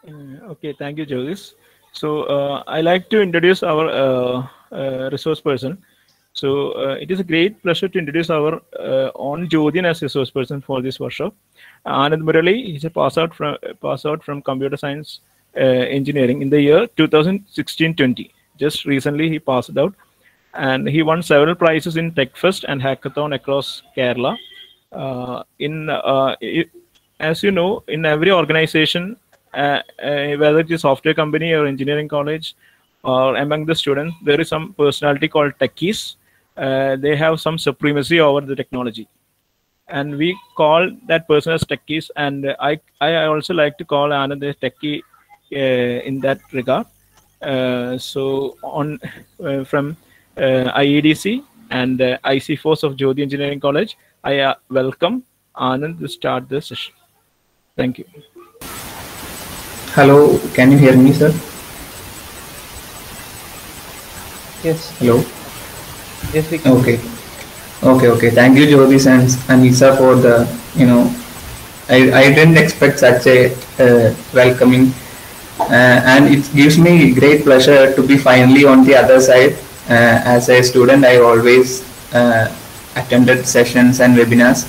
Okay, thank you, Jyotis. So I like to introduce our resource person. So it is a great pleasure to introduce our own Jyothin as resource person for this workshop. Anand Murali, he's a pass out from computer science engineering in the year 2016-20. Just recently he passed out, and he won several prizes in TechFest and Hackathon across Kerala. In As you know, in every organization, whether it is software company or engineering college, or among the students, there is some personality called techies. They have some supremacy over the technology, and we call that person as techies. And I also like to call Anand a techie in that regard. So on from IEDC and IC Force of Jyoti Engineering College, I welcome Anand to start the session. Thank you. Hello, can you hear me, sir? Yes. Hello. Yes, we can. Okay. Thank you, Jyotis and Anisa, for the, I didn't expect such a welcoming, and it gives me great pleasure to be finally on the other side. As a student, I always attended sessions and webinars,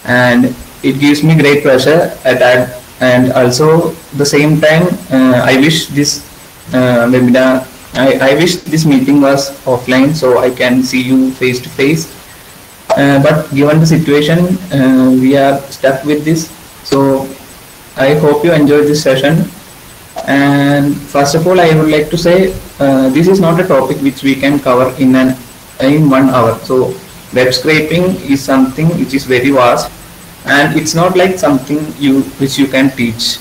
and it gives me great pleasure at that. And also the same time, I wish this webinar, I wish this meeting was offline so I can see you face to face. But given the situation, we are stuck with this. So I hope you enjoyed this session. And first of all, I would like to say this is not a topic which we can cover in 1 hour. So web scraping is something which is very vast, and it's not like something which you can teach.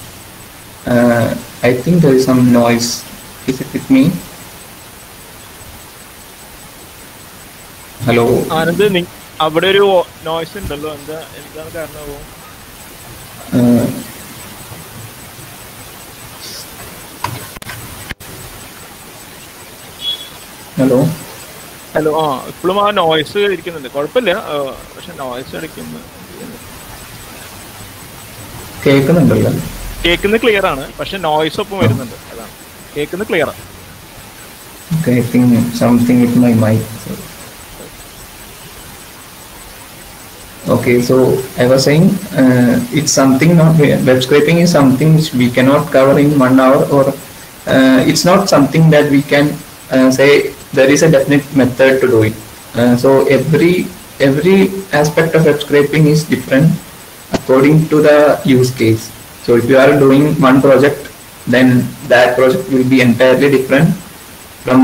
I think there is some noise. Is it with me? Hello. Anand, അവിടെ ഒരു noise ഉണ്ടല്ലോ, എന്താണ് കാരണമാവും? Hello hello. ഇപ്പോഴും ആ noise ഇരിക്കുന്നുണ്ട്. കുഴപ്പമില്ല, പക്ഷെ നോയ്സ് അടിക്കുന്നു. കേൾക്കുന്നുണ്ടല്ലോ? കേൾക്കുന്നത് ക്ലിയർ ആണ്, പക്ഷെ നോയ്സ് ഒപ്പം വരുന്നുണ്ട്. അതാണ്, കേൾക്കുന്നത് ക്ലിയർ ആണ്. Okay, I think something with my mic. Okay, so I was saying it's something not web scraping is something which we cannot cover in 1 hour, or it's not something that we can say there is a definite method to do it. So every aspect of web scraping is different according to the use case. So if you are doing one project, then that project will be entirely different from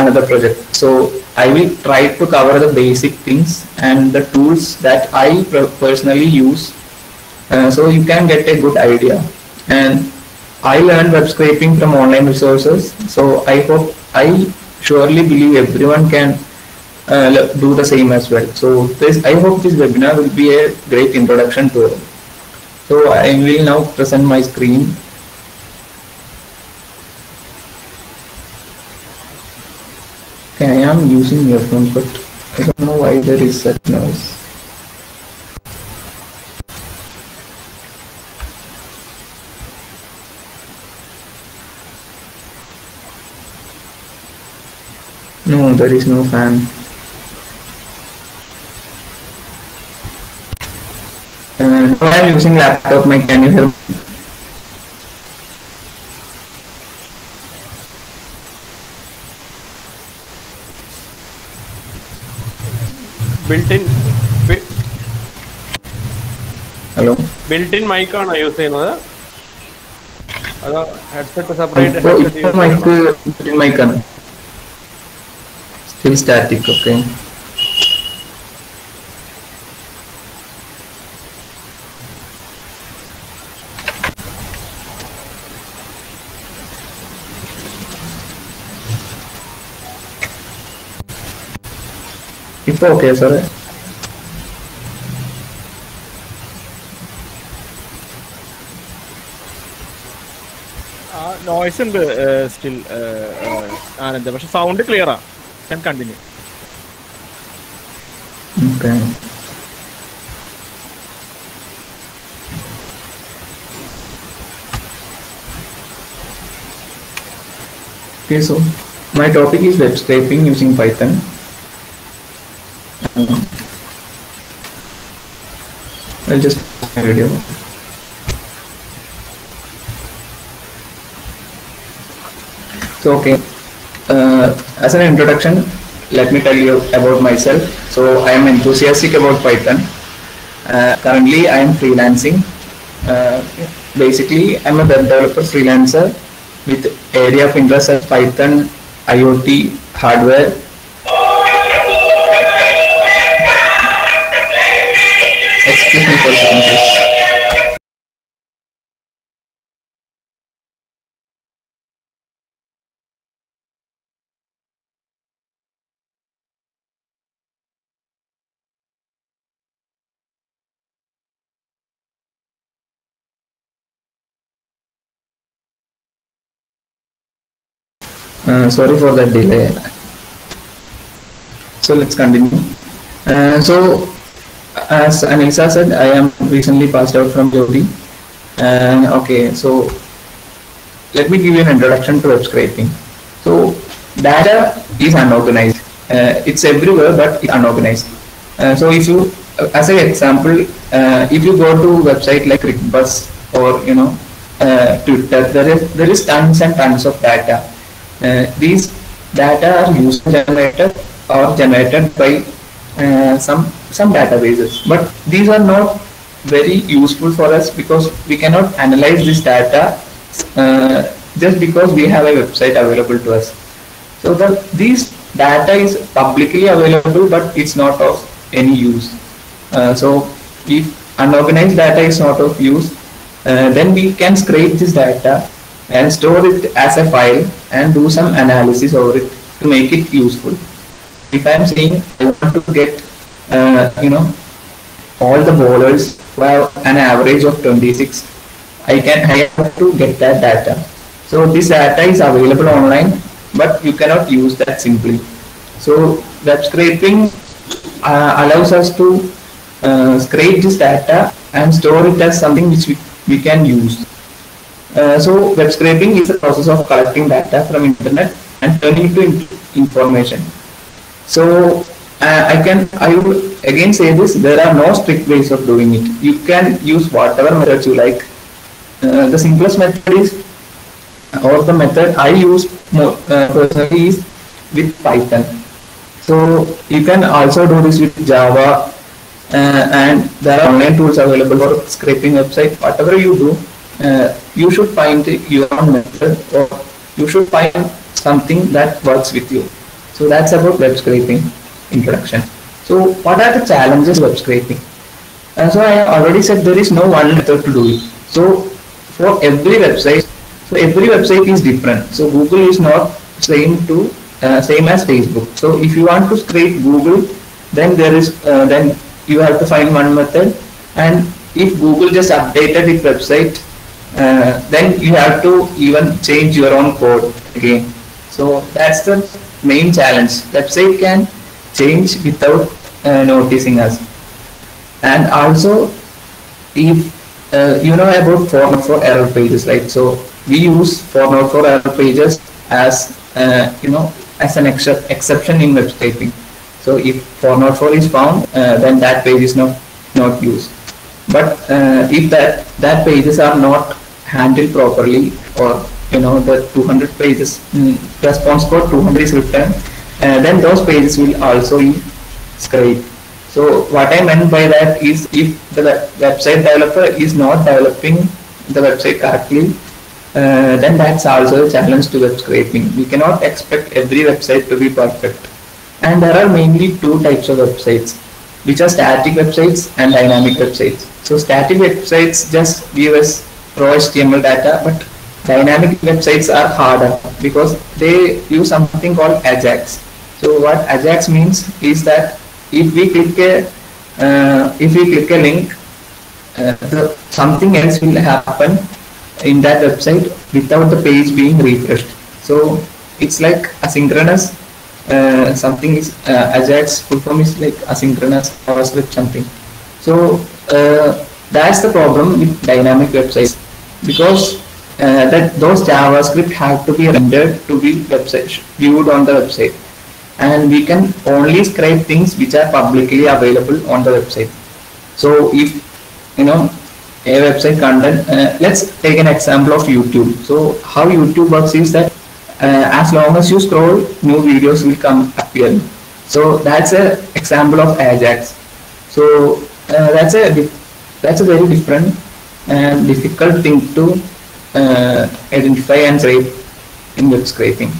another project. So I will try to cover the basic things and the tools that I personally use, so you can get a good idea. And I learned web scraping from online resources, so I surely believe everyone can do the same as well. So I hope this webinar will be a great introduction to it. So I will now present my screen. Okay, I am using earphones, but I don't know why there is such noise. No, there is no fan. I am using laptop mic. Can you hear me? Hello, built in mic ആണോ use ചെയ്യുന്നത്, അതോ headset separate? Mic ആണ്, still static. Okay, ഇപ്പൊ okay സാറേ? Noise ഉണ്ട് still Anand, പക്ഷെ sound clear ആണ്. can continue. Okay. Okay, so my topic is web scraping using Python. I'll just pause my video. So okay, as an introduction, let me tell you about myself. So I am enthusiastic about Python. Currently, I am freelancing. Basically, I'm a web developer freelancer with area of interest as Python, IoT, hardware. Excuse me for a second, please. Sorry for that delay. So let's continue. So as Anilsa said, I am recently passed out from Jyoti. Okay, so let me give you an introduction to web scraping. So data is unorganized. It's everywhere, but it's unorganized. So if you, as an example, if you go to website like ClickBus or Twitter, there is tons and tons of data. These data are user generated or generated by some databases, but these are not very useful for us because we cannot analyze this data just because we have a website available to us. So these data is publicly available, but it's not of any use. So if unorganized data is not of use, then we can scrape this data and store it as a file and do some analysis over it to make it useful. If I am saying I want to get all the bowlers who have an average of 26, I have to get that data. So this data is available online, but you cannot use that simply. So web scraping allows us to scrape this data and store it as something which we can use. So web scraping is the process of collecting data from internet and turning it into information. So I will again say this: there are no strict ways of doing it. You can use whatever methods you like. The simplest method is, or the method I use more personally, is with Python. So you can also do this with Java, and there are online tools available for scraping website. Whatever you do, you should find your own method, or you should find something that works with you. So that's about web scraping introduction. So what are the challenges of web scraping? So I already said there is no one method to do it. So for every website, is different. So Google is not same as Facebook. So if you want to scrape Google, then then you have to find one method, and if Google just updated its website, then you have to even change your own code again. So that's the main challenge. Website can change without noticing us. And also, if you know about 404 error pages, right? So we use 404 error pages as as an exception in web scraping. So if 404 is found, then that page is not used. But if that pages are not handled properly, or the 200 pages response code 200 is written, then those pages will also be scraped. So what I meant by that is, if the website developer is not developing the website correctly, then that's also a challenge to web scraping. We cannot expect every website to be perfect. And there are mainly two types of websites, which are static websites and dynamic websites. So static websites just give us raw HTML data, but dynamic websites are harder because they use something called Ajax. So what Ajax means is that if we click a link, something else will happen in that website without the page being refreshed. So it's like asynchronous. Something is Ajax full form is like asynchronous JavaScript something. So that's the problem with dynamic websites, because that those JavaScript have to be rendered to be website viewed on the website, and we can only scrape things which are publicly available on the website. So if a website content, let's take an example of YouTube. So how YouTube works is that as long as you scroll, new videos will come appearing. So that's an example of Ajax. So that's a very different and difficult thing to identify and scrape in web scraping.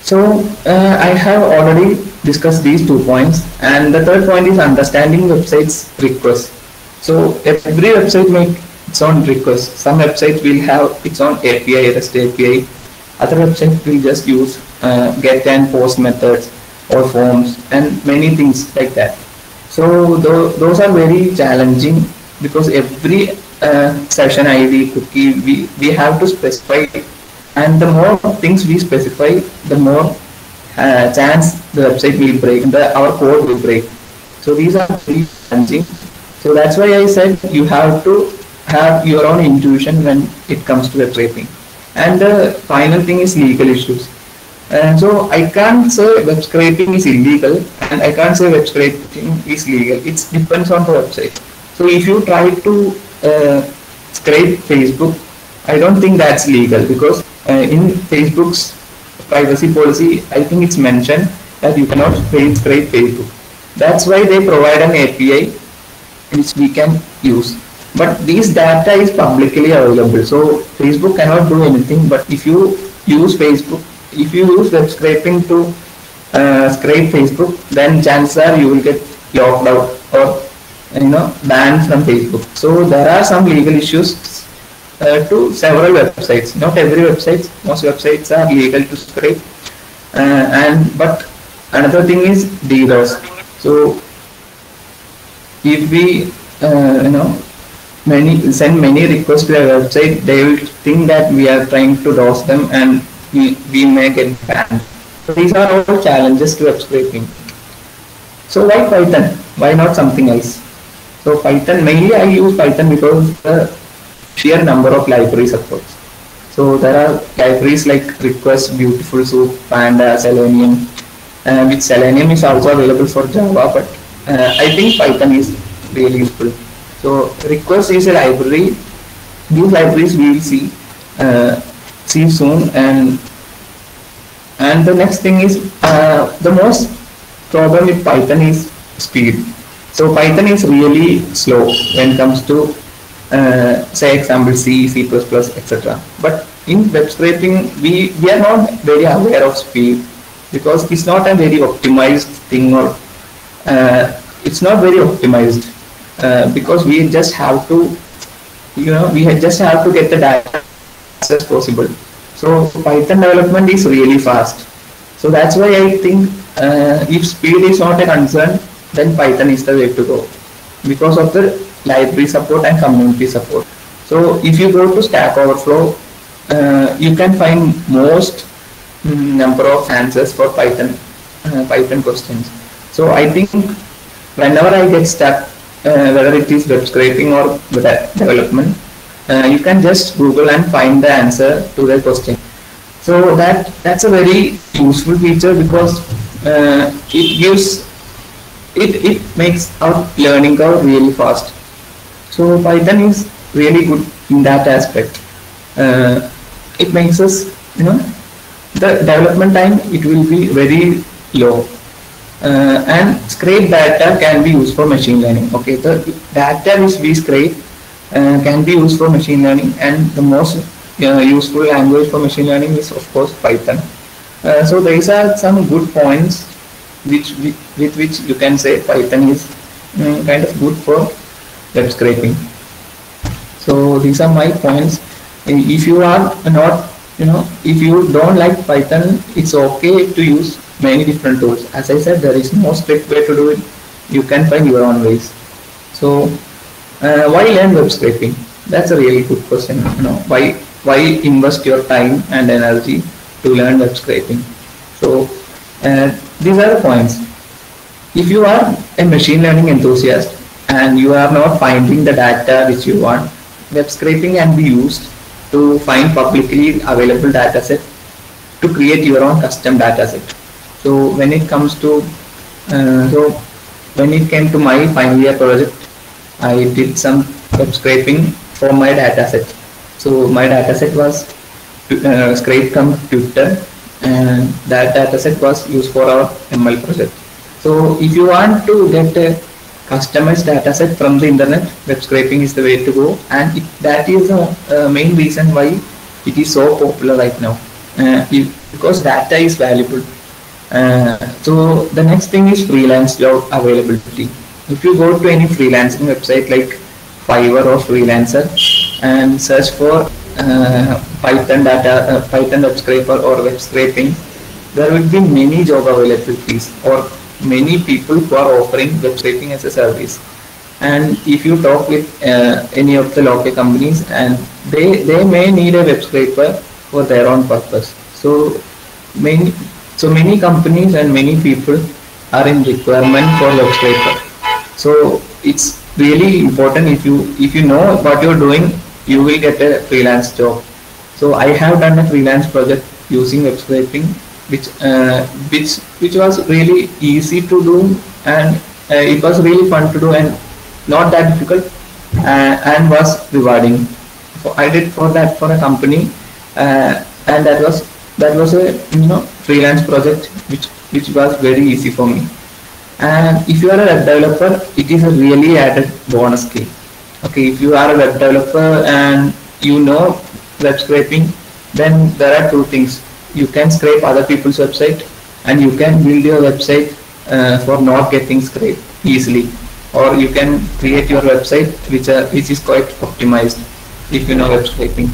So I have already discussed these 2 points, and the third point is understanding websites requests. So every website makes its own request. Some websites will have its own API, REST API. Other websites will just use get and post methods or forms and many things like that. So those are very challenging because every session ID cookie we have to specify, and the more things we specify, the more chance the website will break, our code will break. So these are very challenging. So that's why I said you have to have your own intuition when it comes to web scraping. And the final thing is legal issues. And so I can't say web scraping is illegal, and I can't say web scraping is legal. It depends on the website. So if you try to scrape Facebook, I don't think that's legal, because in Facebook's privacy policy, I think it's mentioned that you cannot scrape Facebook. That's why they provide an API which we can use. But this data is publicly available, so Facebook cannot do anything. But if you use Facebook, if you use web scraping to scrape Facebook, then chances are you will get locked out or banned from Facebook. So there are some legal issues to several websites. Not every website, most websites are legal to scrape. But another thing is DDoS. So if we send many requests to a website, they will think that we are trying to DOS them, and we may get banned. So these are all challenges to web scraping. So why Python? Why not something else? So Python, mainly I use Python because the sheer number of library supports. So there are libraries like Request, Beautiful Soup, Panda, Selenium, which Selenium is also available for Java, but I think Python is really useful. So Request is a library. These libraries we will see soon, and the next thing is the most problem with Python is speed. So Python is really slow when it comes to say example C, C++, etc. But in web scraping we are not very aware of speed, because it's not a very optimized thing, or it's not very optimized because we just have to just have to get the data as fast as possible. So Python development is really fast. So that's why I think if speed is not a concern, then Python is the way to go, because of the library support and community support. So if you go to Stack Overflow, you can find most number of answers for Python questions. So I think whenever I get stuck, whether it is web scraping or web development, you can just Google and find the answer to the question. So that's a very useful feature, because it makes our learning curve really fast. So Python is really good in that aspect. It makes us, the development time, it will be very low. And scrape data can be used for machine learning. Okay, the data which we scrape can be used for machine learning, and the most useful language for machine learning is of course Python. So these are some good points with which you can say Python is kind of good for web scraping. So these are my points. If you are not, if you don't like Python, it's okay to use many different tools. As I said, there is no strict way to do it. You can find your own ways. So why learn web scraping? That's a really good question. Why invest your time and energy to learn web scraping? So these are the points. If you are a machine learning enthusiast and you are not finding the data which you want, web scraping can be used to find publicly available dataset to create your own custom dataset. So when it comes to when it came to my final year project, I did some web scraping for my dataset. So my dataset was scraped from Twitter, and that dataset was used for our ML project. So if you want to get a customized dataset from the internet, web scraping is the way to go, and that is the main reason why it is so popular right now, because data is valuable. So the next thing is freelance job availability. If you go to any freelancing website like Fiverr or Freelancer and search for Python web scraper or web scraping, there will be many job availabilities or many people who are offering web scraping as a service. And if you talk with any of the local companies, and they may need a web scraper for their own purpose. So many companies and many people are in requirement for web scraper. So it's really important, if you know what you're doing, you will get a freelance job. So I have done a freelance project using web scraping, which was really easy to do, and it was really fun to do and not that difficult, and was rewarding. So I did for a company, and that was a freelance project which was very easy for me. And if you are a web developer, it is a really added bonus skill. Okay, if you are a web developer and you know web scraping, then there are two things. You can scrape other people's website, and you can build your website for not getting scraped easily, or you can create your website which is quite optimized if you know web scraping.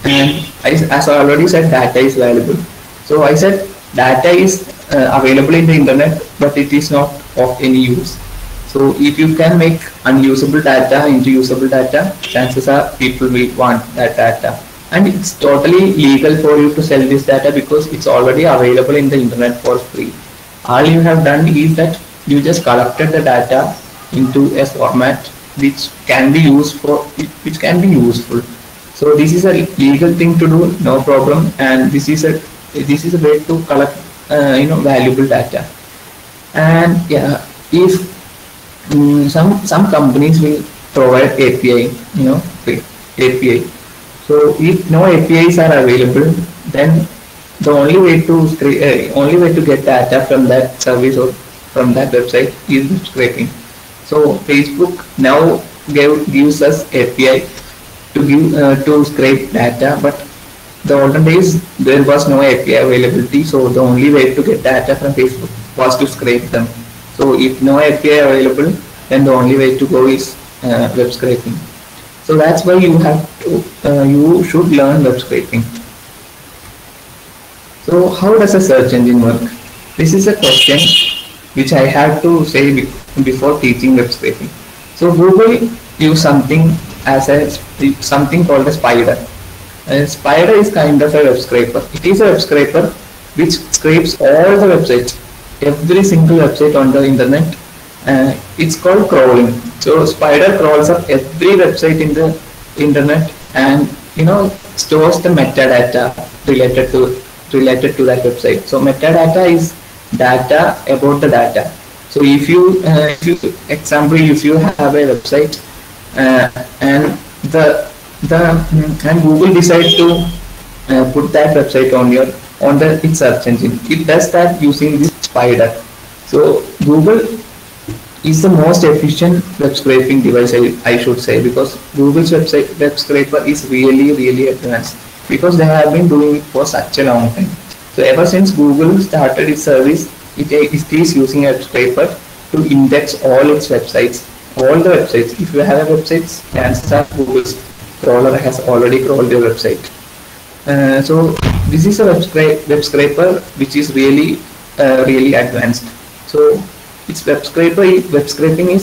And as I already said, data is valuable. So I said data is available in the internet, but it is not of any use. So if you can make unusable data into usable data, chances are people will want that data. And it's totally legal for you to sell this data because it's already available in the internet for free. All you have done is that you just collected the data into a format which can be useful. So this is a legal thing to do, no problem, and this is a way to collect valuable data. And yeah, if some companies will provide API, API. So if no APIs are available, then the only way to get data from that service or from that website is web scraping. So Facebook now gives us API to scrape data, but the olden days there was no API availability, so the only way to get data from Facebook was to scrape them. So if no API available, then the only way to go is web scraping. So that's why you should learn web scraping. So how does a search engine work? This is a question which I had to say before teaching web scraping. So Google use something called a spider. A spider is kind of a web scraper. It is a web scraper which scrapes all the websites, every single website on the internet. It's called crawling. So spider crawls up every website in the internet and stores the metadata related to that website. So metadata is data about the data. So if you have a website and Google decides to put that website on its search engine, it does that using this spider. So Google is the most efficient web scraping device, I should say, because Google's web scraper is really advanced, because they have been doing it for such a long time. So ever since Google started its service, it is using a web scraper to index all its websites, all the websites. If you have a website, chances are Google's crawler has already crawled your website. So this is a web scraper which is really advanced. So its web scraping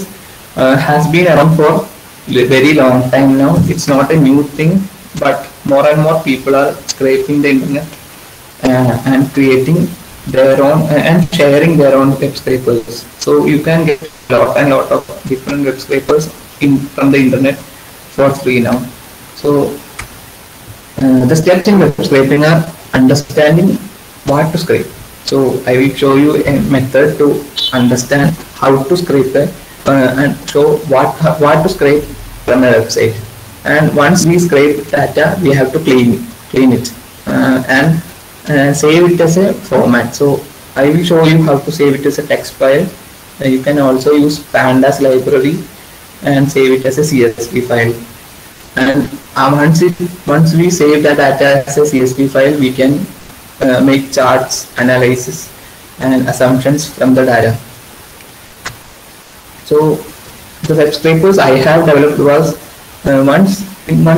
has been around for a very long time now. It's not a new thing, but more and more people are scraping the internet and creating their own and sharing their own web scrapers. So you can get a lot of different web scrapers from the internet for free now. So The steps in web scraping are understanding what to scrape. So I will show you a method to understand how to scrape and show what to scrape from a website. And once we scrape data, we have to clean it and save it as a format. So I will show you how to save it as a text file. You can also use pandas library and save it as a CSV file. And once we save the data as a CSV file, we can make charts, analysis, and assumptions from the data. So the web scrapers I have developed was one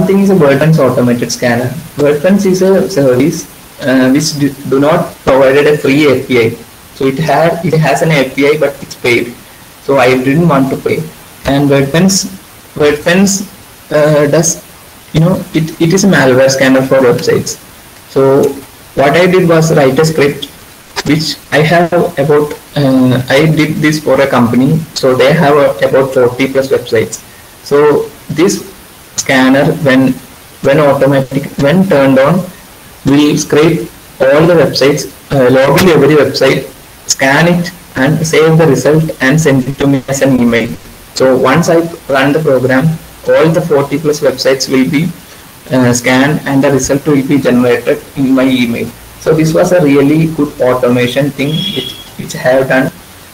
thing is a WordFence automated scanner. WordFence is a service which do not provided a free API. So it has an API, but it's paid. So I didn't want to pay. And WordFence does, it is a malware scanner for websites. So what I did was write a script which I have about, I did this for a company, so they have about 40 plus websites. So this scanner, when turned on, will scrape all the websites, log in every website, scan it and save the result and send it to me as an email. So once I run the program, all the 40 plus websites will be scanned and the result will be generated in my email. So this was a really good automation thing which I have done.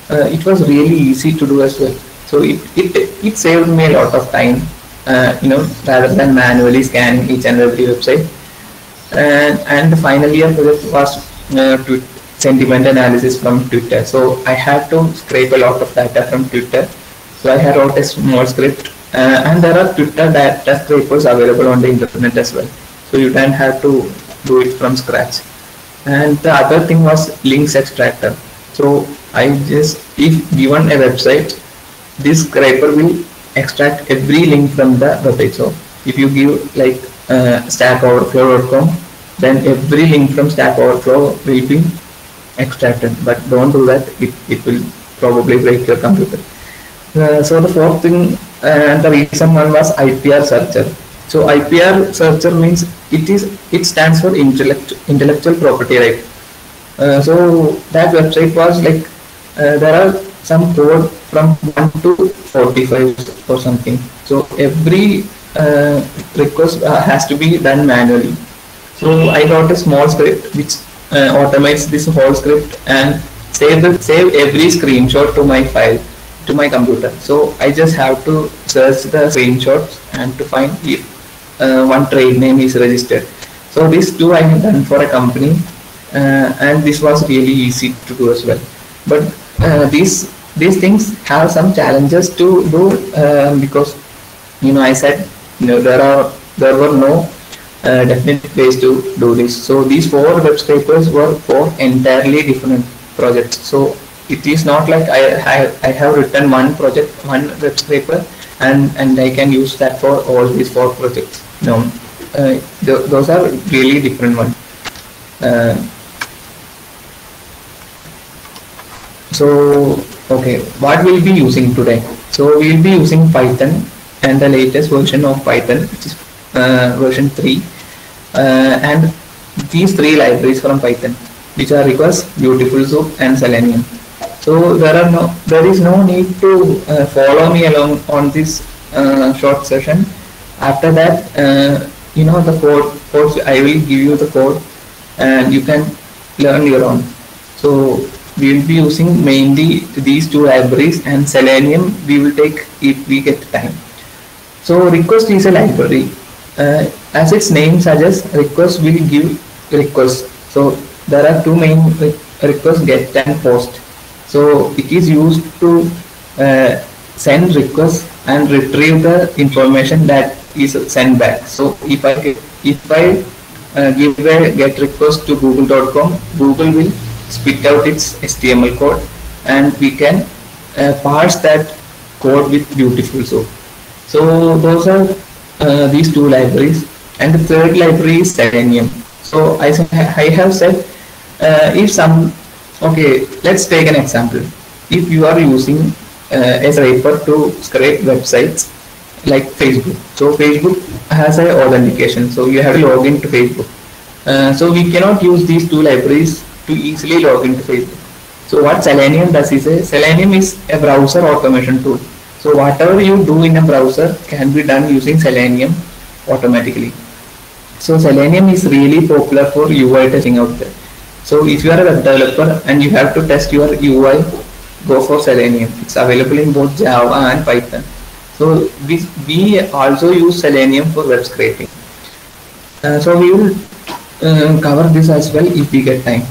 It was really easy to do as well. So it saved me a lot of time, rather than manually scanning each and every website. And the final year project was to sentiment analysis from Twitter. So I had to scrape a lot of data from Twitter. So I had wrote a small script, and there are Twitter data scrapers available on the internet as well. So you don't have to do it from scratch. And the other thing was links extractor. So if given a website, this scraper will extract every link from the website. So if you give like stackoverflow.com, then every link from Stack Overflow will be extracted. But don't do that; it will probably break your computer. So the fourth thing, and the reason one was IPR searcher. So IPR searcher means it stands for intellectual property right. So that website was like there are some code from 1 to 45 or something. So every request has to be done manually. So I wrote a small script which automates this whole script and save every screenshot to my file, to my computer. So I just have to search the screenshots and to find if one trade name is registered. So these two I have done for a company, and this was really easy to do as well. But these things have some challenges to do, because I said there were no definite ways to do this. So these 4 web scrapers were 4 entirely different projects. So it is not like I have written one project, one web scraper, and I can use that for all these 4 projects. No, those are really different ones. So okay, what we'll be using today? So we'll be using Python and the latest version of Python, which is version 3, and these 3 libraries from Python, which are Request, Beautiful Soup, and Selenium. So there is no need to follow me along on this short session. After that, the code, I will give you the code, and you can learn your own. So we will be using mainly these 2 libraries, and Selenium we will take if we get time. So Request is a library. As its name suggests, Request will give requests. So there are 2 main requests, get and post. So it is used to send requests and retrieve the information that is sent back. So if I give a get request to google.com, Google will spit out its HTML code, and we can parse that code with Beautiful Soup. So those are these 2 libraries, and the 3rd library is Selenium. So I have said okay, let's take an example. If you are using a scraper to scrape websites, like Facebook. So Facebook has a authentication, so you have to log into Facebook. So we cannot use these two libraries to easily log into Facebook. So what Selenium does is Selenium is a browser automation tool. So whatever you do in a browser can be done using Selenium automatically. So Selenium is really popular for UI testing out there. So if you are a web developer and you have to test your UI, go for Selenium. It's available in both Java and Python. So we also use Selenium for web scraping. So we will cover this as well if we get time.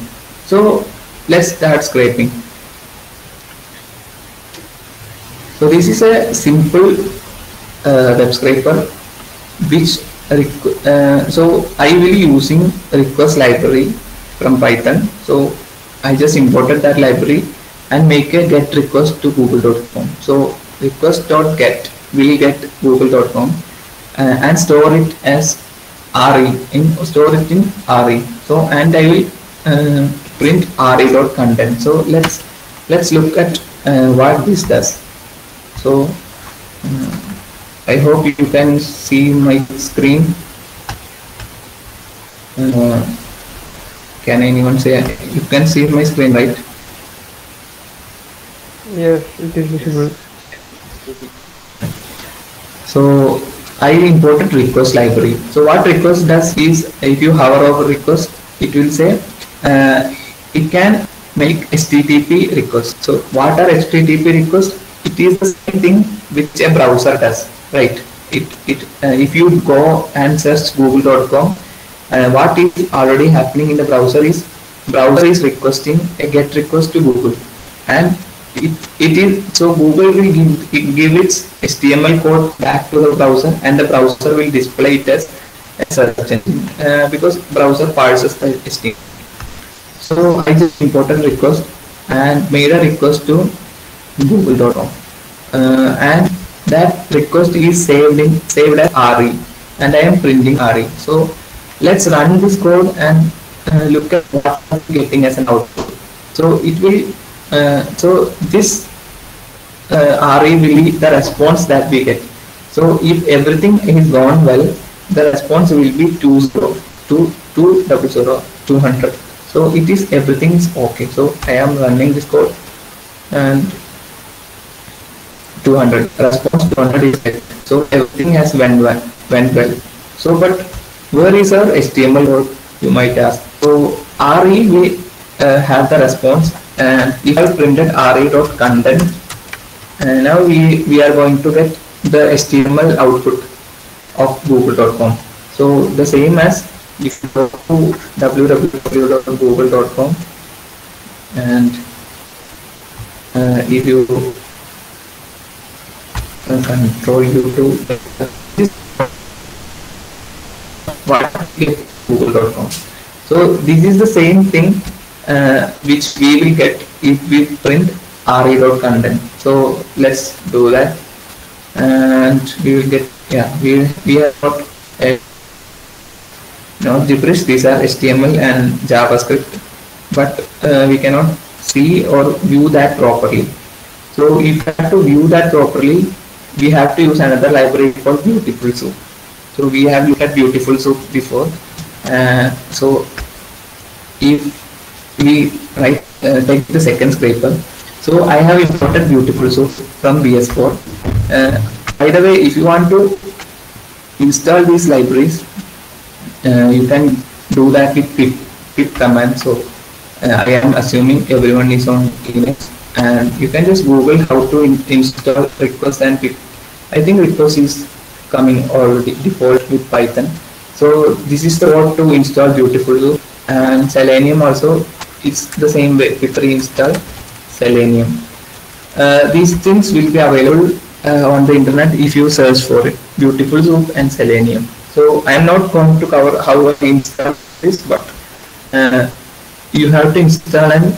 So let's start scraping. So this is a simple web scraper which so I will be using request library from Python. So I just imported that library and make a get request to google.com. So request.get will get google.com and store it as store it in RE. So and I will print RE.content. So let's look at what this does. So I hope you can see my screen. Can anyone say you can see my screen, right? Yes, it is visible. So I imported request library. So what request does is, if you hover over request, it will say it can make HTTP requests. So what are HTTP requests? It is the same thing which a browser does, right? If you go and search google.com, what is already happening in the browser is requesting a get request to Google, and it is so Google will give its HTML code back to the browser, and the browser will display it as a search engine because browser parses the HTML. So I just imported request and made a request to google.com, and that request is saved as RE, and I am printing RE. So let's run this code and look at what I'm getting as an output. So it will so this RE will be the response that we get. So if everything is gone well, the response will be 200. So it is everything is okay. So I am running this code and 200 response 200 is set. So everything has went well. So but where is our HTML code, you might ask? So RE we have the response, and if I printed RE.content, and now we are going to get the HTML output of google.com. So the same as if you go to www.google.com and if you control U to this google.com. So this is the same thing which we will get if we print RE.content. So let's do that, and we will get, yeah, we have got not gibberish. These are HTML and JavaScript, but we cannot see or view that properly. So if we have to view that properly, we have to use another library called Beautiful Soup. So we have looked at Beautiful Soup before. So if we take the second scraper, so I have imported Beautiful Soup from BS4. By the way, if you want to install these libraries, you can do that with pip command. So I am assuming everyone is on Linux, and you can just Google how to install request and pip. I think request is coming already default with Python. So this is the code to install Beautiful Soup, and Selenium also it's the same way. Pip reinstall Selenium. These things will be available on the internet if you search for it, Beautiful Soup and Selenium. So I am not going to cover how I install this, but you have to install and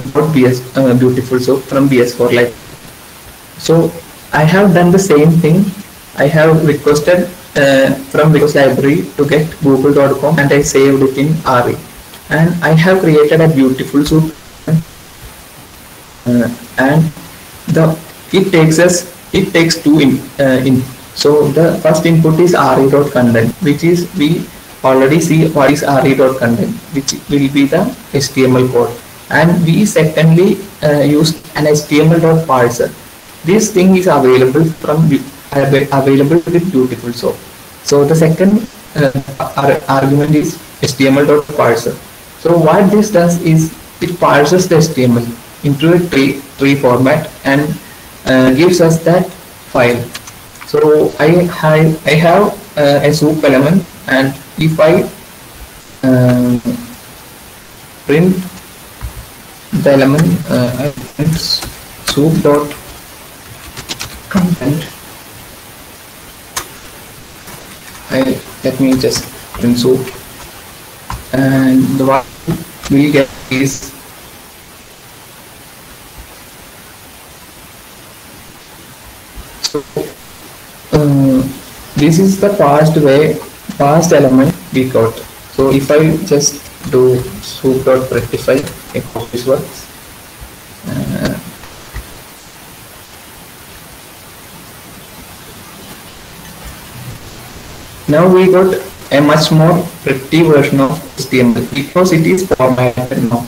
import Beautiful Soup from BS4 library. So I have done the same thing. I have requested from request library to get google.com, and I saved it in RE, and I have created a Beautiful Soup, and it takes 2 So the first input is re.content, which is we already see what is re.content, which will be the HTML code, and we secondly use an HTML.parser. This thing is available available with Beautiful Soup. So the second argument is HTML.parser. So what this does is it parses the HTML into a tree format and gives us that file. So I have a soup element, and if I print the element, I print soup.content. Let me just print soup, and the what we get is so. This is the parsed element we got. So if I just do soup.rectify, I hope this works. Now we got a much more pretty version of HTML because it is formatted now.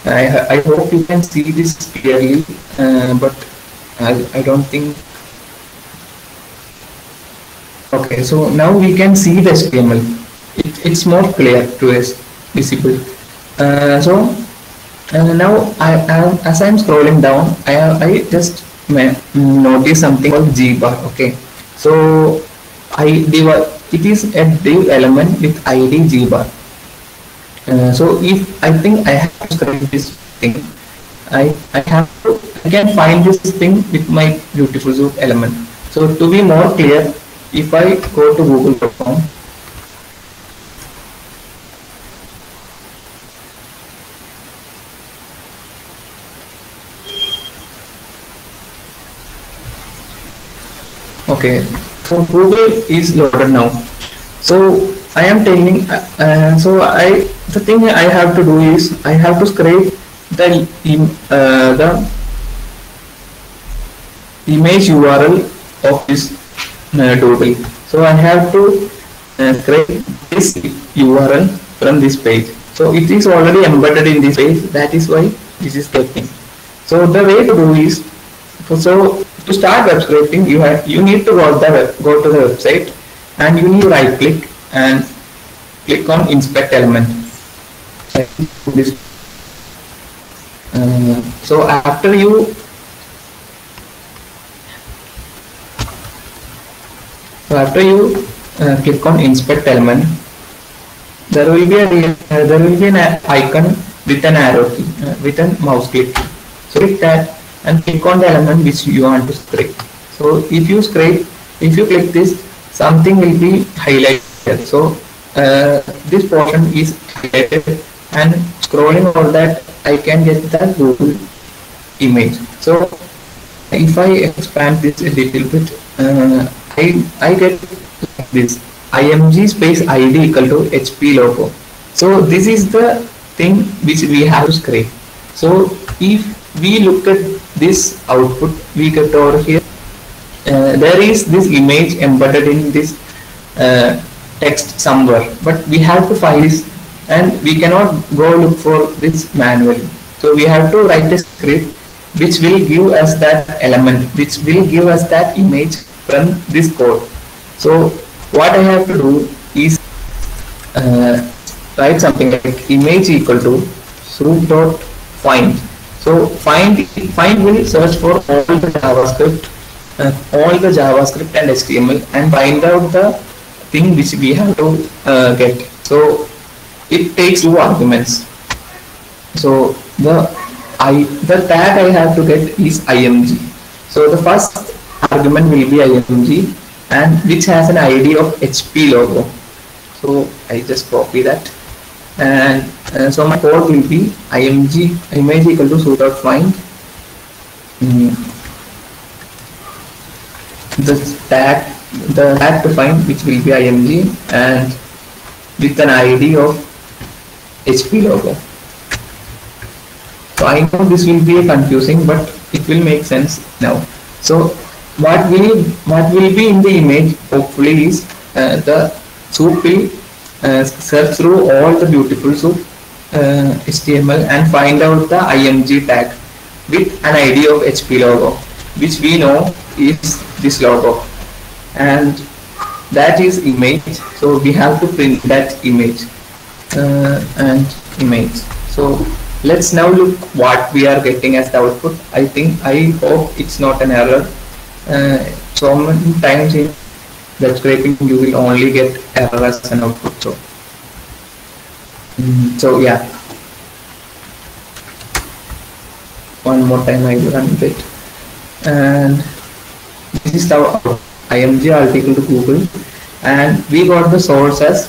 I hope you can see this clearly, but I don't think. Okay, so now we can see the HTML. It's more clear to us, visible. So now as I'm scrolling down, I just notice something called gbar. Okay, so it is a div element with ID gbar. So if I think I have to script this thing, I can find this thing with my Beautiful Soup element. So to be more clear, if I go to google.com, okay, so Google is loaded now. So I am telling, the thing I have to do is I have to scrape the image URL of this doodle. So I have to scrape this URL from this page. So it is already embedded in this page. That is why this is working. So the way to do is, so to start web scraping, you need to go to the website, and you need to right click and click on inspect element. So after you click on inspect element, there will be an icon with an arrow key, with a mouse click. So click that and click on the element which you want to scrape. So if you click this, something will be highlighted. So this portion is highlighted, and scrolling over that, I can get the Google image. So if I expand this a little bit, I get this img space id equal to HP logo. So this is the thing which we have to scrape. So if we look at this output, we get over here, there is this image embedded in this text somewhere, but we have to find this, and we cannot go look for this manually. So we have to write a script which will give us that element, which will give us that image from this code. So what I have to do is write something like image equal to soup.find. So find will search for all the JavaScript and HTML and find out the thing which we have to get. So it takes 2 arguments. So the tag I have to get is img. So the first argument will be img, and which has an ID of HP logo. So I just copy that, and so my code will be img image equal to soup.find. The tag to find, which will be img, and with an ID of HP logo. So I know this will be confusing, but it will make sense now. So what will be in the image hopefully is the soup will search through all the beautiful soup HTML and find out the img tag with an ID of HP logo, which we know is this logo, and that is image. So we have to print that image and image. So let's now look what we are getting as the output. I hope it's not an error. So many times in web scraping you will only get error as an output. So yeah, one more time I will run it, and this is our img article to Google, and we got the source as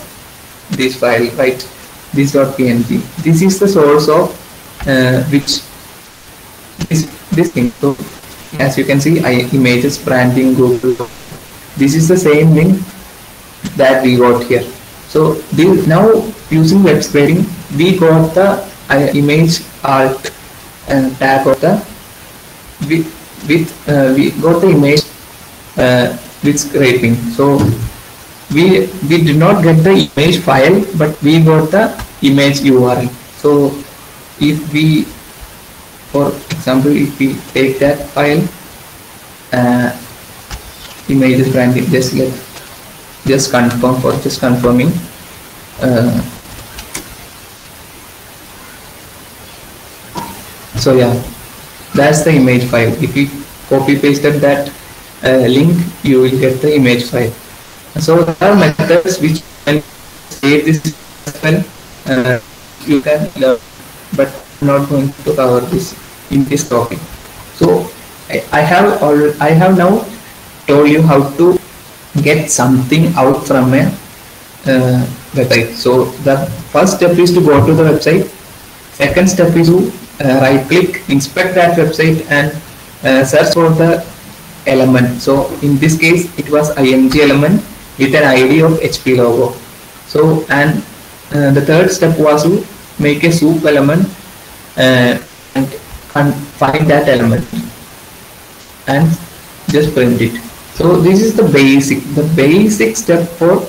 this file, right? This.png. This is the source of which this thing. So as you can see, images branding Google. This is the same link that we got here. So now using web scraping, we got the image alt tag of the we got the image with scraping. So we did not get the image file, but we got the image URL. So if we, for example, if we take that file, images branding, just confirm, for just confirming. So yeah, that's the image file. If you copy pasted that link, you will get the image file. So there are methods which can save this as well. You can learn, but I'm not going to cover this in this topic. So I have now told you how to get something out from a website. So the first step is to go to the website. Second step is to right click, inspect that website, and search for the element. So in this case it was img element with an ID of HP logo. So and the third step was to make a soup element and find that element and just print it. So this is the basic step for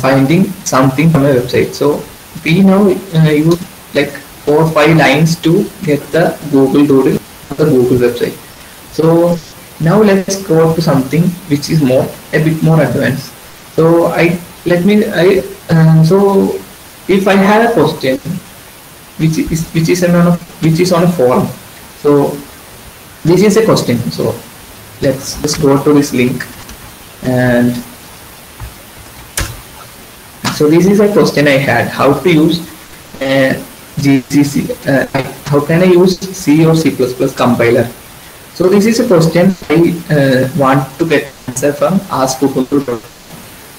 finding something from a website. So we now use like 4 or 5 lines to get the Google Doodle on the Google website. So now let's go to something which is a bit more advanced. So so if I have a question which is on a forum, so this is a question. So let's just go to this link, and so this is a question I had: how to use GCC? How can I use C or C++ compiler? So this is a question I want to get answer from Ask Ubuntu.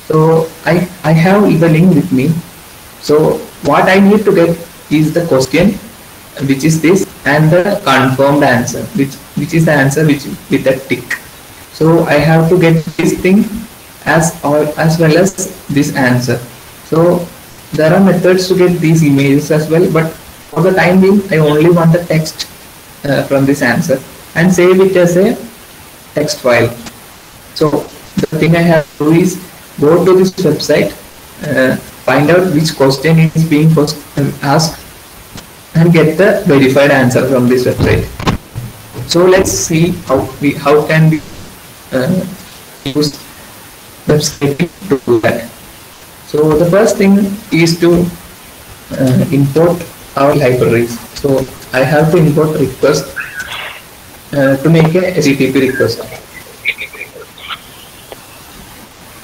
So I have the link with me. So what I need to get is the question, which is this, and the confirmed answer, which is the answer with a tick. So I have to get this thing as well as this answer. So there are methods to get these images as well, but for the time being I only want the text from this answer and save it as a text file. So the thing I have to do is go to this website, find out which question is being asked, and get the verified answer from this website. So let's see how can we use website to do that. So the first thing is to import our libraries. So I have to import request to make a HTTP request.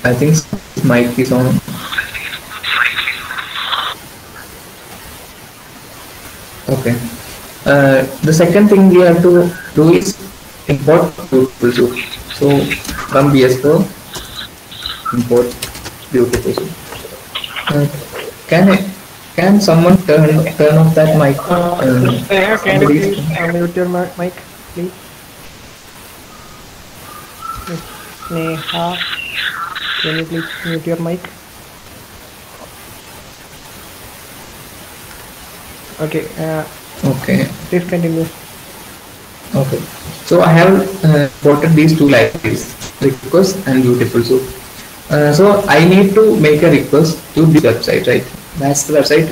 I think mic is on. Okay. The second thing we have to do is import Beautiful Soup. So from VS Code, import Beautiful Soup. Can someone turn off that mic? Can you please unmute your mic, please? Neha, can you please mute your mic? Okay. Okay. Please continue. Okay. So I have imported these two libraries, request and beautiful. So I need to make a request to this website, right? That's the website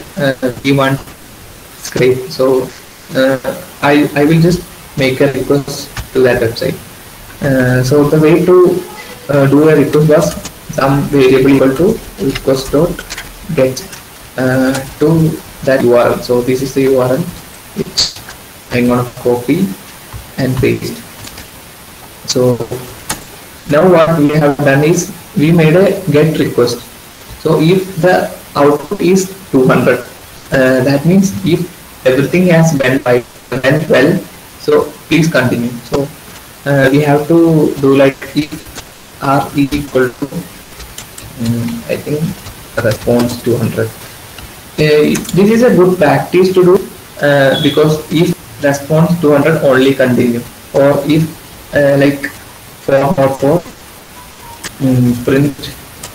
we want scrape. So I will just make a request to that website. So the way to do a request was some variable equal to request dot get to that URL. So this is the URL which I'm gonna copy and paste. So now what we have done is we made a get request. So if the output is 200, that means if everything has went well, so please continue. So we have to do like if r is equal to I think response 200. This is a good practice to do because if response 200 only continue, or if like for print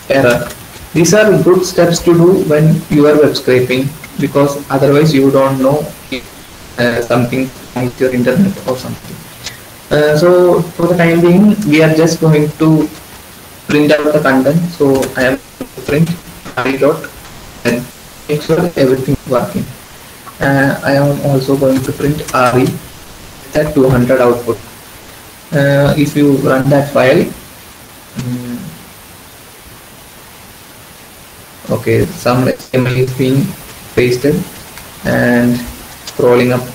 error. These are good steps to do when you are web scraping, because otherwise you don't know if something finds your internet or something. So for the time being, we are just going to print out the content. So I am print dot and make sure everything is working. I am also going to print re at 200 output. If you run that file, okay, some HTML is being pasted and scrolling up.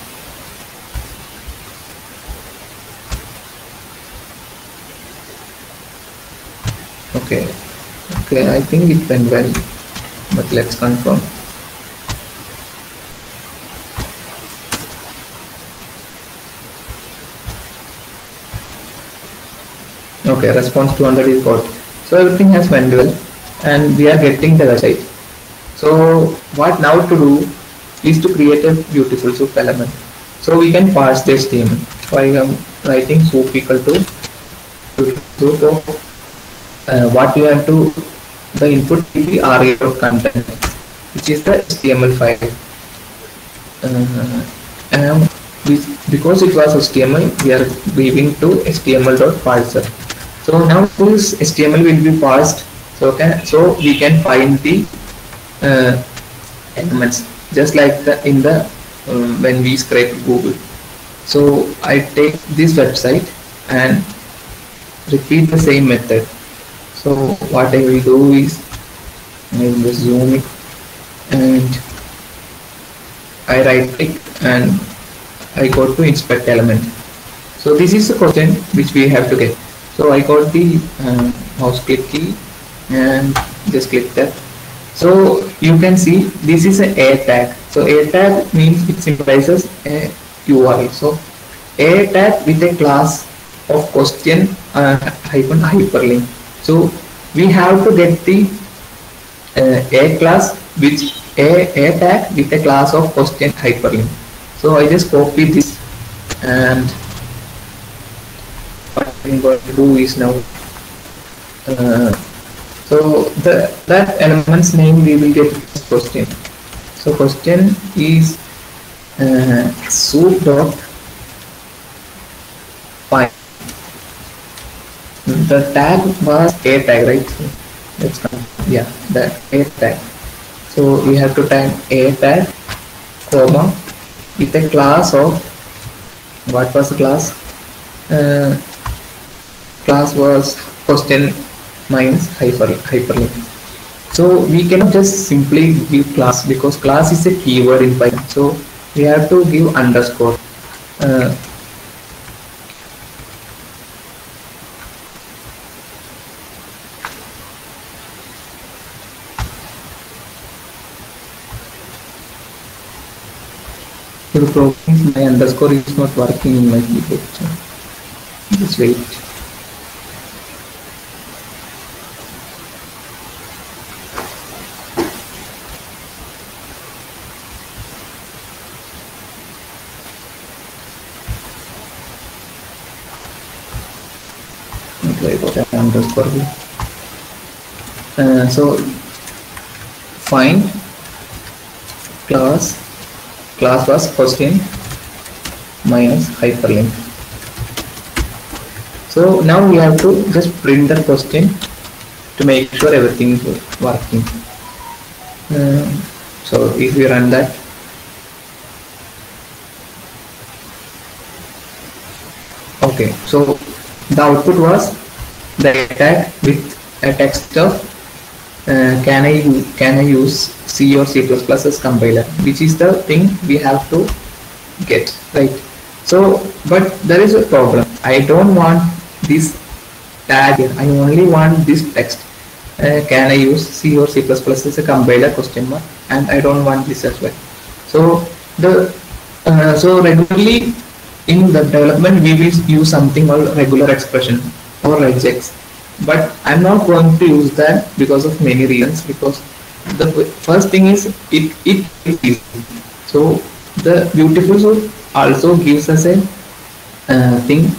Okay, I think it went well, but let's confirm. Okay, response 200 is got. So everything has went well and we are getting the website. So what now to do is to create a beautiful soup element. So we can parse the HTML. So I am writing soup equal to soup of what you have to, the input will be re.content, which is the HTML file. And because it was HTML, we are leaving to HTML.parser. So now this HTML will be parsed, so we can find the elements, just like in the when we scrape Google. So I take this website and repeat the same method. So what I will do is I will just zoom it and I right click and I go to inspect element. So this is the question which we have to get. So I got the mouse click key and just click that. So you can see this is a tag. So a tag means it symbolizes a URL. So a tag with a class of question hyphen hyperlink. So we have to get the a class which a tag with a class of question hyperlink. So I just copy this, and what I'm going to do is now so that element's name we will get question. So question is soup dot find. The tag was a tag, right? So let's come, yeah, that a tag. So we have to type a tag, comma, with a class of, what was the class? Class was question minus hyperlink. So we cannot just simply give class, because class is a keyword in Python. So we have to give underscore. The problem, my underscore is not working in my keyboard. So just wait. Okay, I got an underscore. So find class was question minus hyperlink. So now we have to just print the question to make sure everything is working. So if we run that, okay, so the output was the tag with a text of can I use C or C++ as compiler, which is the thing we have to get, right? So but there is a problem. I don't want this tag here. I only want this text. Can I use C or C++ as a compiler question mark, and I don't want this as well. So the so regularly in the development we will use something called regular expression or regex, but I'm not going to use that because of many reasons. Because the first thing is it is easy. So the beautiful source also gives us a thing.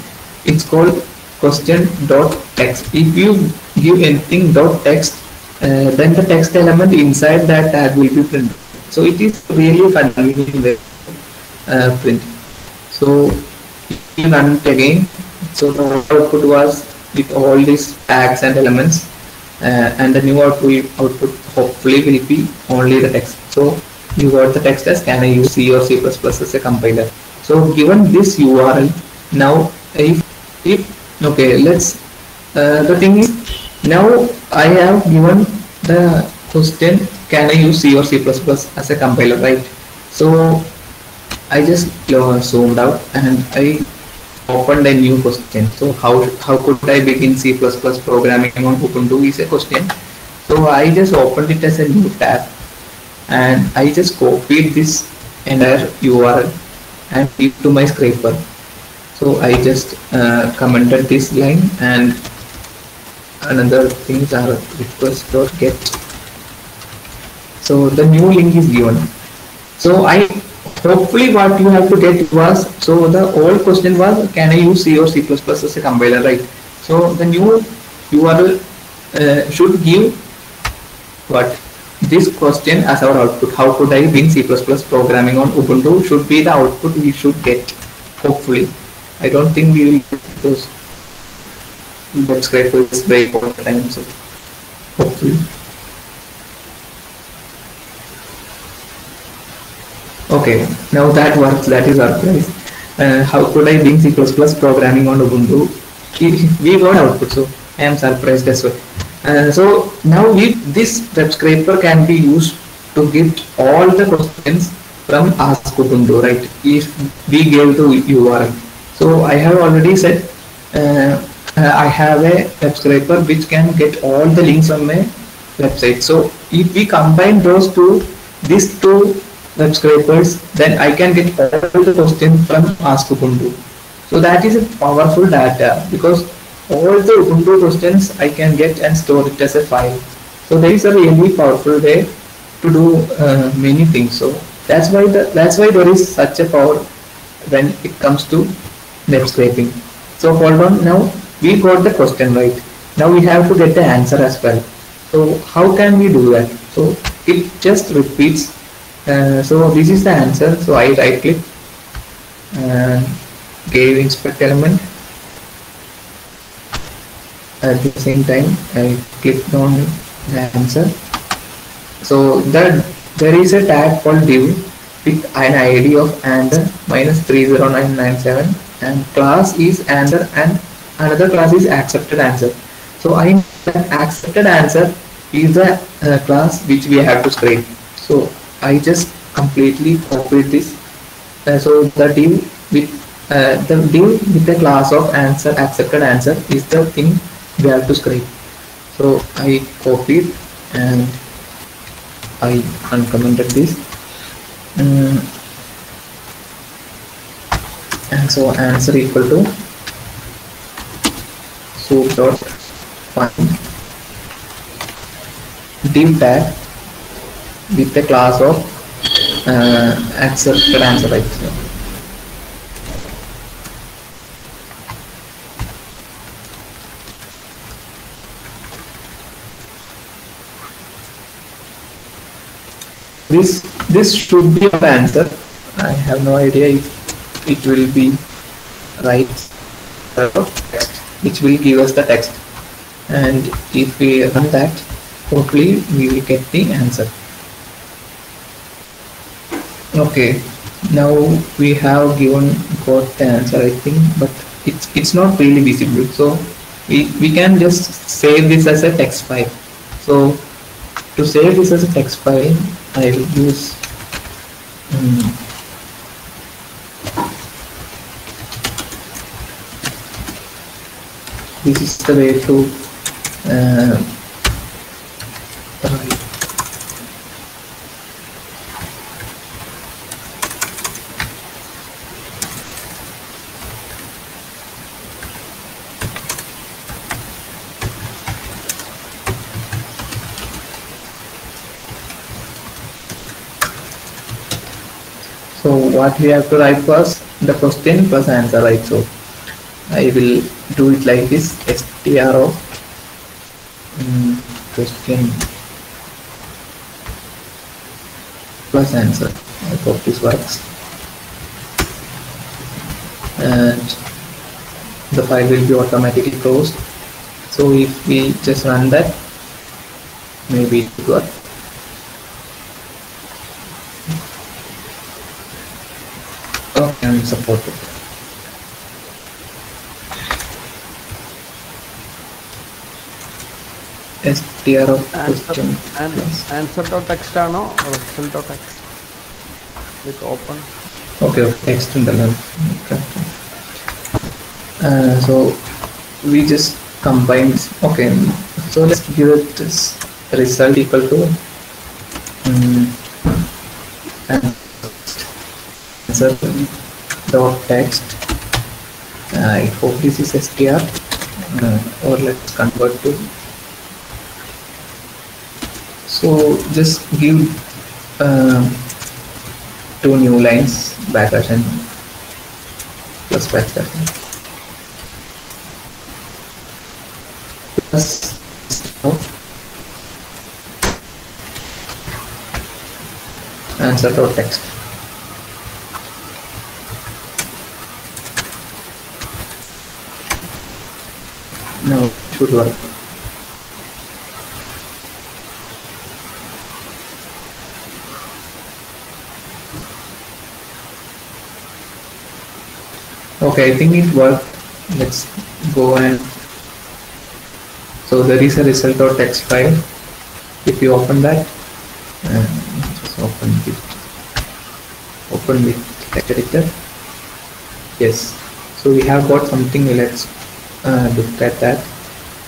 It's called question.text. If you give anything .text, then the text element inside that tag will be printed. So it is really a convenient way print. So you run it again. So the output was with all these tags and elements, and the new output hopefully will be only the text. So you got the text as can I use C or C++ as a compiler. So given this URL, now if okay, let's the thing is, now I have given the question can I use C or C++ as a compiler, right? So I just zoomed out and I opened a new question. So how could I begin C++ programming on Ubuntu is a question. So I just opened it as a new tab and I just copied this entire URL and give to my scraper. So I just commented this line, and another things are request.get. So the new link is given. So hopefully what you have to get was, so the old question was can I use C or C++ as a compiler, right? So the new URL should give what this question as our output. How could I begin C++ programming on Ubuntu should be the output we should get, hopefully. I don't think we will get those web scrapers break all the time, so hopefully. Okay, now that works. That is our place. How could I begin C++ programming on Ubuntu? We got output, so I am surprised as well. So now this web scraper can be used to get all the questions from Ask Ubuntu, right? If we gave the URL. So I have already said I have a web scraper which can get all the links on my website. So if we combine these two web scrapers, then I can get all the questions from Ask Ubuntu. So that is a powerful data, because all the Ubuntu questions I can get and store it as a file. So there is a really powerful way to do many things. So that's why there is such a power when it comes to web scraping. So hold on, now we got the question right. Now we have to get the answer as well. So how can we do that? So it just repeats. So this is the answer. So I right click, gave inspect element. At the same time I clicked on the answer. So there is a tag called div with an ID of answer -30997, and class is answer and another class is accepted answer. So accepted answer is the class which we have to scrape. So I just completely copied this. So the div with the class of answer accepted answer is the thing we have to scrape. So I copied and I uncommented this, and so answer equal to soup.find div tag with the class of accepted answer, right? This should be our answer. I have no idea if it will be right. which will give us the text. And if we run that, hopefully we will get the answer. Okay, now we have got the answer, I think, but it's not really visible. So we can just save this as a text file. So to save this as a text file, I will use this is the way to write. So what we have to write was the question plus answer, right? So I will do it like this: str of question plus answer. I hope this works. And the file will be automatically closed. So if we just run that, maybe it will work. And supported. str of question answer.txt ആണോ result.txt with open? Okay, text in the left. So we just combine this. Okay, so let's give it this result equal to answer dot text. I hope this is str, or let's convert to. So just give 2 new lines, backslash and plus backslash plus answer dot text. Now it should work. Okay, I think it worked. Let's go and so there is a result.txt file. If you open that, just open with text editor. Yes, so we have got something. Let's look at that.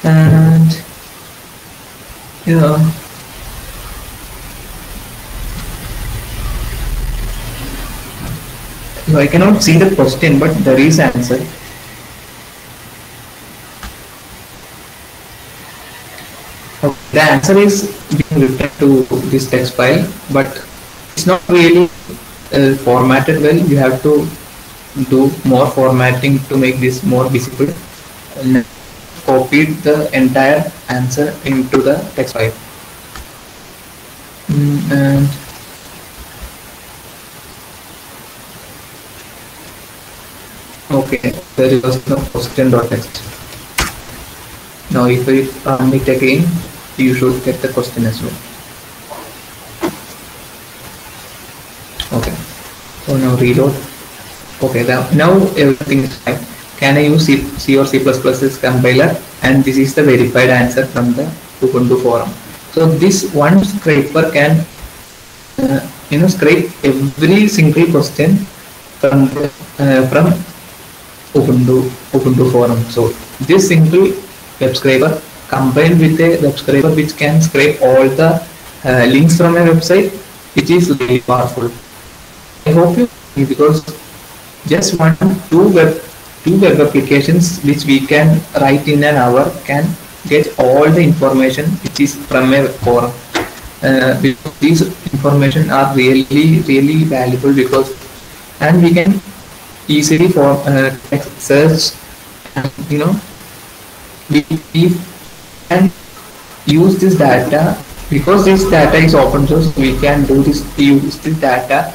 And so I cannot see the question, but there is answer. The answer is being written to this text file, but it's not really formatted well. You have to do more formatting to make this more visible. Copied the entire answer into the text file. And okay, there was no question.text. Now if we run it again, you should get the question as well. Okay, so now reload. Okay, now everything is fine. Can I use C or C++ as compiler? And this is the verified answer from the Ubuntu forum. So this one scraper can scrape every single question from Ubuntu forum. So this single web scraper combined with a web scraper which can scrape all the links from a website, which is really powerful. I hope you, because just two web applications which we can write in an hour can get all the information which is from a forum. Because these information are really valuable, because and we can easily search, and we can use this data, because this data is open source. We can use this data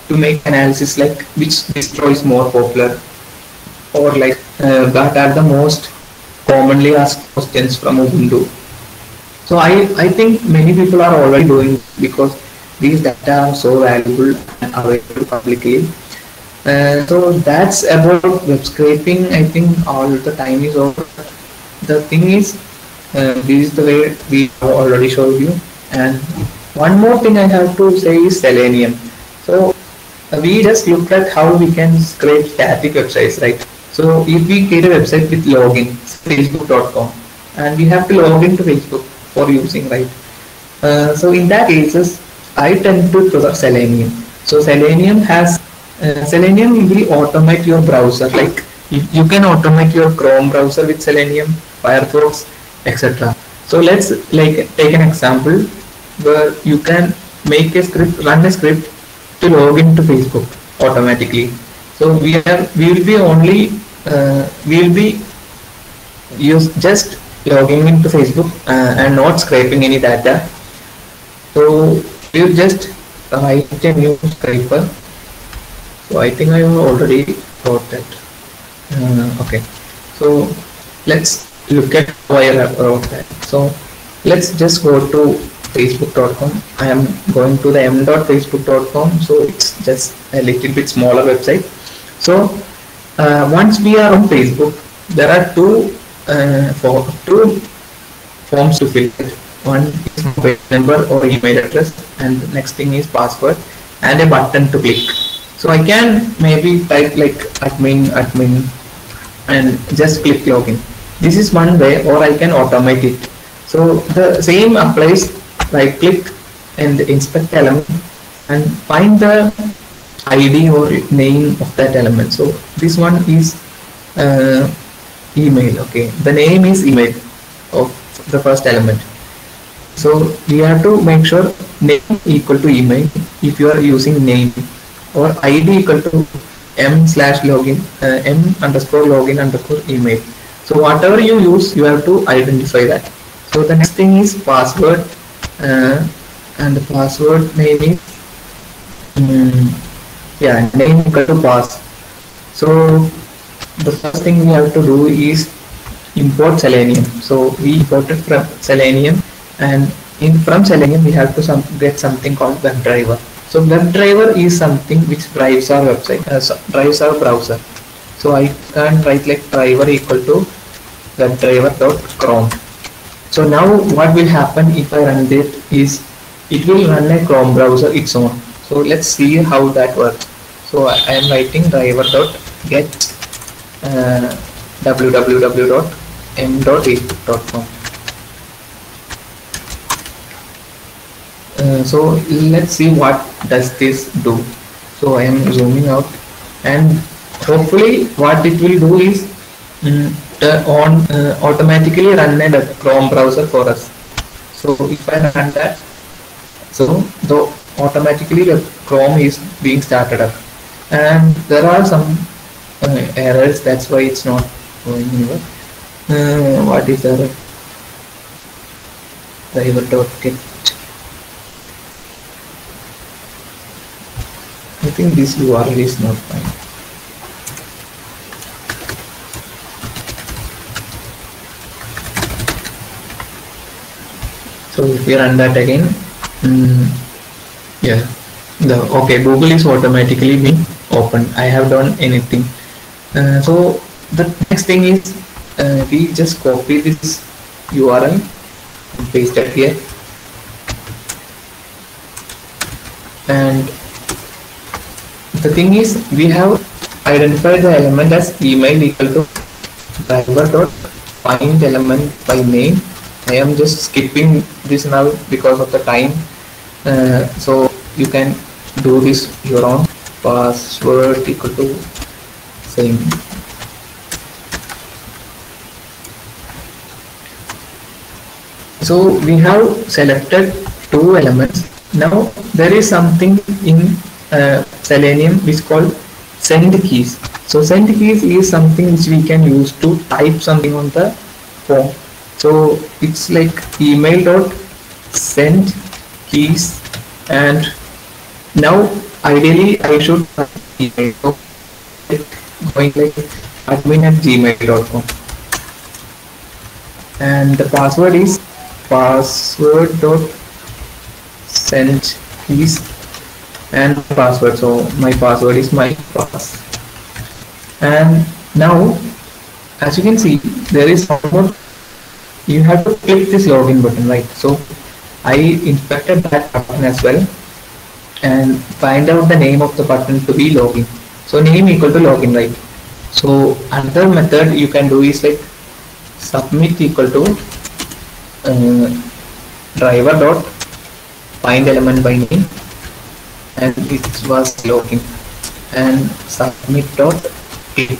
to make analysis like which distro is more popular, or like that are the most commonly asked questions from Ubuntu. So I think many people are already doing because these data are so valuable and available publicly. So that's about web scraping. I think all the time is over. The thing is, this is the way we have already showed you. And one more thing I have to say is Selenium. So we just looked at how we can scrape static websites, right? So if we create a website with login, facebook.com, and we have to log into Facebook for using, right? So in that cases, I tend to prefer Selenium. So Selenium has Selenium will automate your browser. Like you can automate your Chrome browser with Selenium, Firefox, etc. So let's like take an example where you can make a script, run a script to log into Facebook automatically. So we will be only we will be just logging into Facebook and not scraping any data. So we will just write a new scraper. So I think I already wrote that. Okay. So let's look at how I wrote that. So let's just go to facebook.com. I am going to the m.facebook.com. So it's just a little bit smaller website. So once we are on Facebook, there are two forms to fill it. One is mobile number or email address, and the next thing is password and a button to click. So I can maybe type like admin and just click login. This is one way, or I can automate it. So the same applies. Right click and inspect element and find the ID or name of that element. So this one is email. Okay, the name is email of the first element. So we have to make sure name equal to email if you are using name, or ID equal to m/login m_login email. So whatever you use, you have to identify that. So the next thing is password, and the password name is name equal to pass. So the first thing we have to do is import Selenium. So we imported from Selenium, and from Selenium we have to get something called WebDriver. So WebDriver is something which drives our website, drives our browser. So I can write like driver equal to webdriver.chrome. So now what will happen if I run it is it will run a Chrome browser its own. So let's see how that works. So I am writing driver.get www.m.facebook.com. So let's see what does this do. So I am zooming out, and hopefully what it will do is automatically run a Chrome browser for us. So if I run that, so automatically the Chrome is being started up, and there are some errors. That's why it's not going anywhere. What is error? Driver.get. I think this URL is not fine. So if we run that again, okay, Google is automatically being opened. I have done anything. So the next thing is we just copy this URL and paste it here, and the thing is we have identified the element as email equal to driver.find element by name. I am just skipping this now because of the time. So you can do this your own. Password equal to same. So we have selected two elements. Now there is something in Selenium which is called send keys. So send keys is something which we can use to type something on the form. So it's like email.send keys, and now ideally I should email going like admin@gmail.com. and the password is password dot send keys and password. So my password is my pass. And now, as you can see, there is more. You have to click this login button, right? So I inspected that button as well and find out the name of the button to be login. So name equal to login, right? So another method you can do is like submit equal to driver dot find element by name, and it was login, and submit dot click.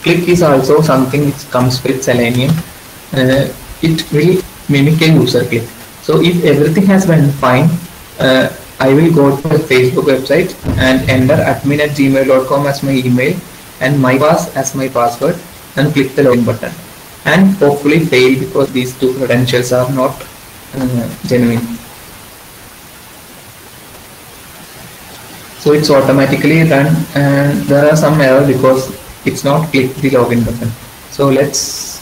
Click is also something which comes with Selenium. It will mimic a user click. So if everything has been fine, I will go to the Facebook website and enter admin@gmail.com as my email and my pass as my password and click the login button, and hopefully fail because these two credentials are not genuine. So it's automatically run, and there are some error because it's not clicked the login button. So let's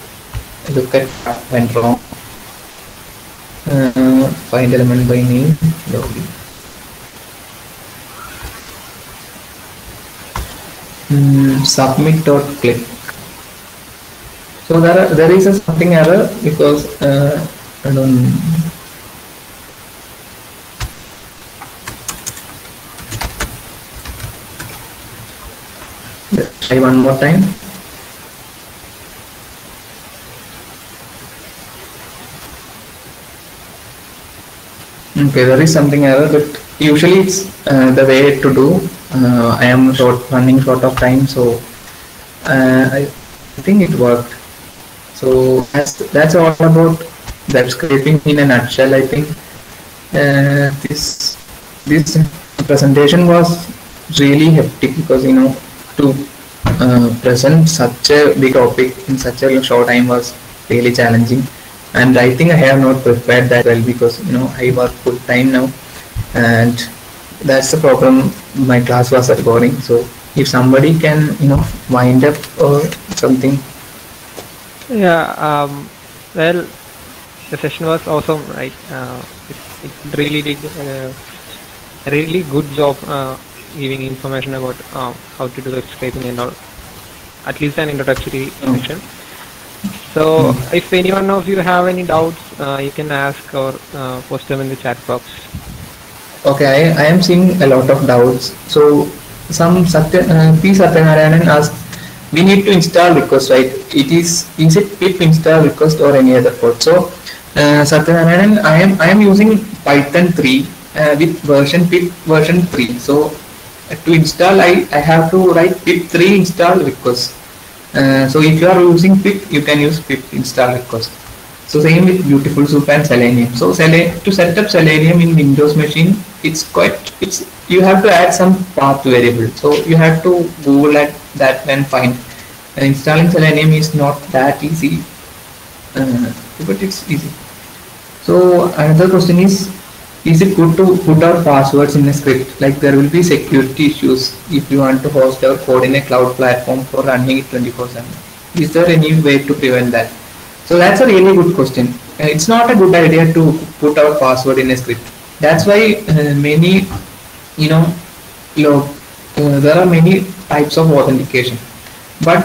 look at what went wrong. Find element by name, login. Submit dot click. So there is a something error because I don't. Let's try one more time. Okay, there is something error, but usually it's the way to do. I am running short of time, so I think it worked. So that's all about web scraping in a nutshell. I think this presentation was really hectic because to present such a big topic in such a short time was really challenging, and I think I have not prepared that well because I work full time now, and that's the problem. My class was boring, so if somebody can wind up or something. Yeah, well, the session was awesome, right? It really did a really good job giving information about how to do web scraping and all, at least an introductory session. So if anyone of you have any doubts, you can ask or post them in the chat box. Okay, I am seeing a lot of doubts. So some P. Satyanarayanan asked, we need to install request, right? Is it pip install request or any other code? So Satyanarayanan, I am using Python 3 with pip version 3. So to install, I have to write pip 3 install request. So if you are using pip, you can use pip install request. So same with Beautiful Soup and Selenium. So to set up Selenium in Windows machine, you have to add some path variable. So you have to Google at that and find. Installing Selenium is not that easy, but it's easy. So another question is it good to put our passwords in a script? Like there will be security issues if you want to host our code in a cloud platform for running it 24/7. Is there any way to prevent that? So that's a really good question. It's not a good idea to put our password in a script. That's why many, there are many types of authentication. But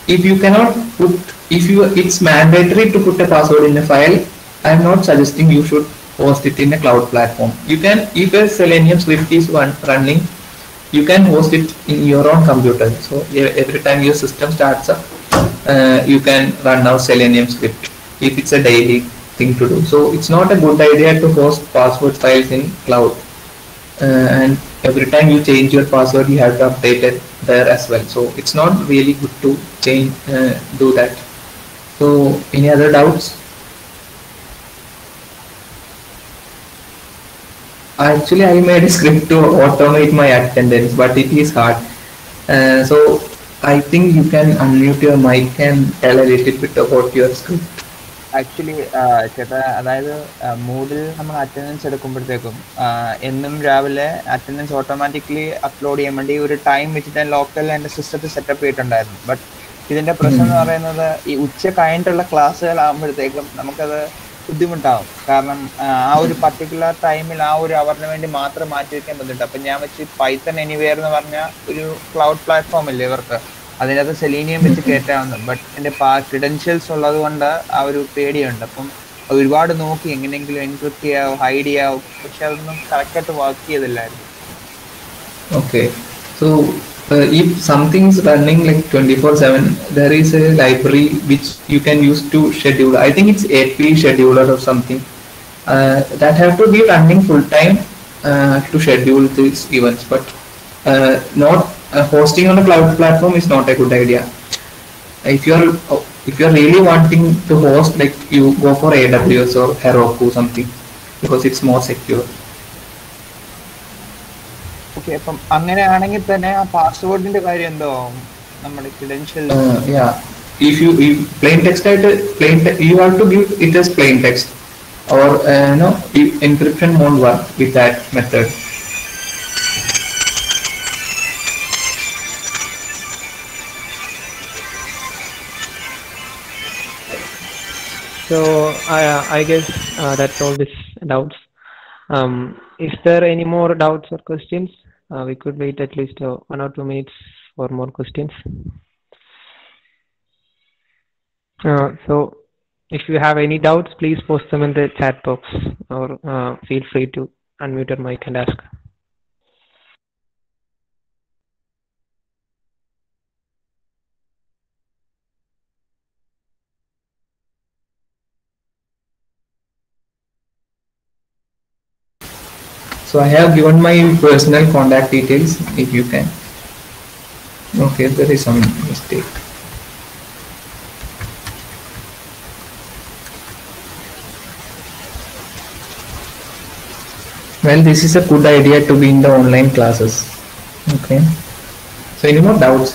if you cannot put, it's mandatory to put a password in a file. I'm not suggesting you should host it in a cloud platform. You can, if a Selenium script is running, you can host it in your own computer. So every time your system starts up, you can run our Selenium script if it's a daily thing to do. So it's not a good idea to host password files in cloud, and every time you change your password you have to update it there as well. So it's not really good to do that. So any other doubts? Actually, I made a script to automate my attendance, but it is hard. So I think you can unmute your mic and tell a little bit about your script. Actually ചേട്ടാ, അതായത് മൂഡിൽ നമ്മൾ attendance എടുക്കുമ്പോഴത്തേക്കും എന്നും രാവിലെ attendance automatically upload ചെയ്യാൻ വേണ്ടി ഒരു time വെച്ചിട്ട് local എൻ്റെ സിസ്റ്റത്തിൽ സെറ്റപ്പ് ചെയ്തിട്ടുണ്ടായിരുന്നു. ബട്ട് ഇതിന്റെ പ്രശ്നം എന്ന് പറയുന്നത് ഈ ഉച്ച കഴിഞ്ഞിട്ടുള്ള ക്ലാസ്സുകളാകുമ്പോഴത്തേക്കും നമുക്കത് ബുദ്ധിമുട്ടാവും. കാരണം ആ ഒരു പർട്ടിക്കുലർ ടൈമിൽ ആ ഒരു അവറിന് വേണ്ടി മാത്രം മാറ്റി വെക്കാൻ ബുദ്ധിമുട്ട്. അപ്പം ഞാൻ വെച്ച് പൈത്തൺ എനിവെയർ എന്ന് പറഞ്ഞ ഒരു ക്ലൗഡ് പ്ലാറ്റ്ഫോം ഇല്ലേ ഇവർക്ക്, അതിനകത്ത് സെലീനിയം വെച്ച് കയറ്റാവുന്നു. ബട്ട് എൻ്റെ ക്രിഡൻഷ്യൽസ് ഉള്ളത് കൊണ്ട് ആ ഒരു പേടിയുണ്ട്. അപ്പം ഒരുപാട് നോക്കി എങ്ങനെയെങ്കിലും എൻക്രിപ്റ്റ് ചെയ്യാവും, ഹൈഡ് ചെയ്യാവും, പക്ഷെ അതൊന്നും കറക്റ്റായിട്ട് work ചെയ്തില്ലായിരുന്നു. Okay, so if something is running like 24/7, there is a library which you can use to schedule. I think it's AP scheduler or something that have to be running full time to schedule these events. But not hosting on a cloud platform is not a good idea. If you're really wanting to host, like you go for AWS or Heroku something, because it's more secure. Okay, അപ്പം അങ്ങനെയാണെങ്കിൽ തന്നെ ആ പാസ്വേഡിന്റെ കാര്യം എന്തോ നമ്മുടെ credential? Yeah, if plain text, you have to give it as plain text, or no, encryption won't work with that method. So I guess that's all this doubts. Is there any more doubts or questions? We could wait at least 1 or 2 minutes for more questions. So if you have any doubts, please post them in the chat box, or feel free to unmute your mic and ask. So I have given my personal contact details, if you can. Okay, there is some mistake. Well, this is a good idea to be in the online classes. Okay. So any more doubts?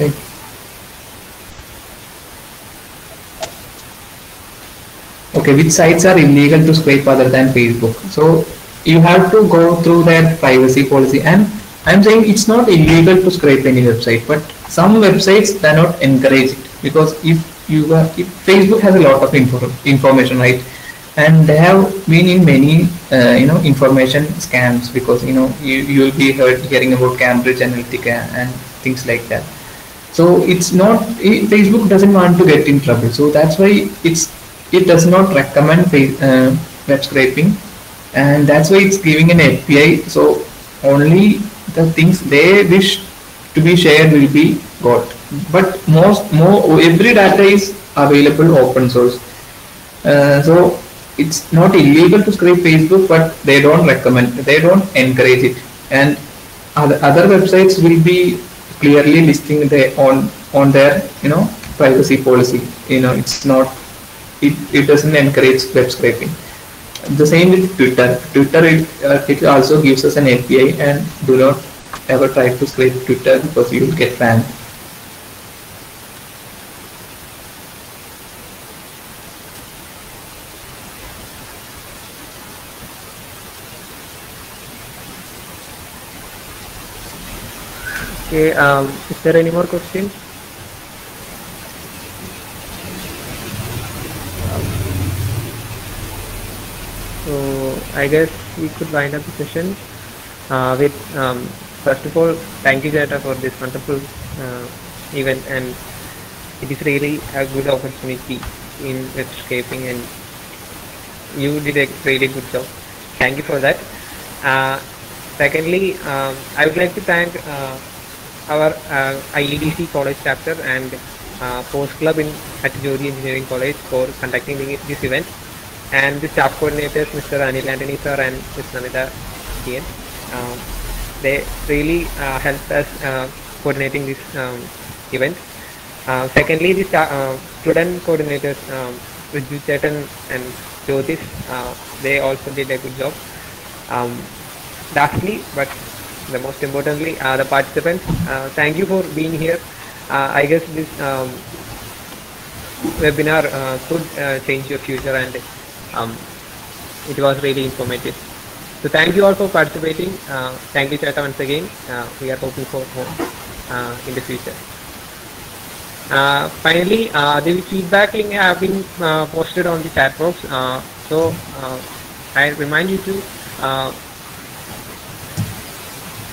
Okay, which sites are illegal to scrape other than Facebook? So you have to go through their privacy policy, and I'm saying it's not illegal to scrape any website, but some websites do not encourage it, because if Facebook has a lot of information, right, and they have been in many information scams, because you will be hearing about Cambridge Analytica and things like that. So it's not, Facebook doesn't want to get in trouble, so that's why it does not recommend web scraping. And that's why it's giving an API, so only the things they wish to be shared will be got. But every data is available open source. So it's not illegal to scrape Facebook, but they don't recommend, they don't encourage it. And other websites will be clearly listing on their privacy policy. It's not, it doesn't encourage web scraping. The same with Twitter. It also gives us an API, and do not ever try to scrape Twitter, because you will get banned. Okay, is there any more questions? So I guess we could wind up the session with first of all, thank you Jeta for this wonderful event, and it is really a good opportunity in web scraping, and you did a really good job. Thank you for that. Secondly, I would like to thank our IEDC college chapter and Post Club at Jyoti Engineering College for conducting this event, and the staff coordinators, Mr. Anil Antony sir and Ms. Namita TN. They really helped us coordinating this event. Secondly, the student coordinators, Riju Chetan and Jyotish, they also did a good job. Lastly, but the most importantly, the participants, thank you for being here. I guess this webinar could change your future, and it was really informative. So thank you all for participating. Thank you Cheta once again. We are hoping for more in the future. Finally, the feedback link have been posted on the chat box. So I remind you to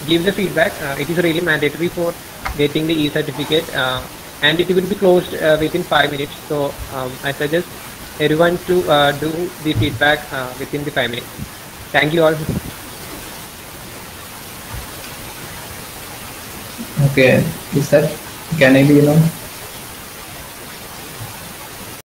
give the feedback. It is really mandatory for getting the e-certificate, and it will be closed within 5 minutes. So I suggest everyone to do the feedback within the 5 minutes. Thank you all. Okay, is that, can I be alone?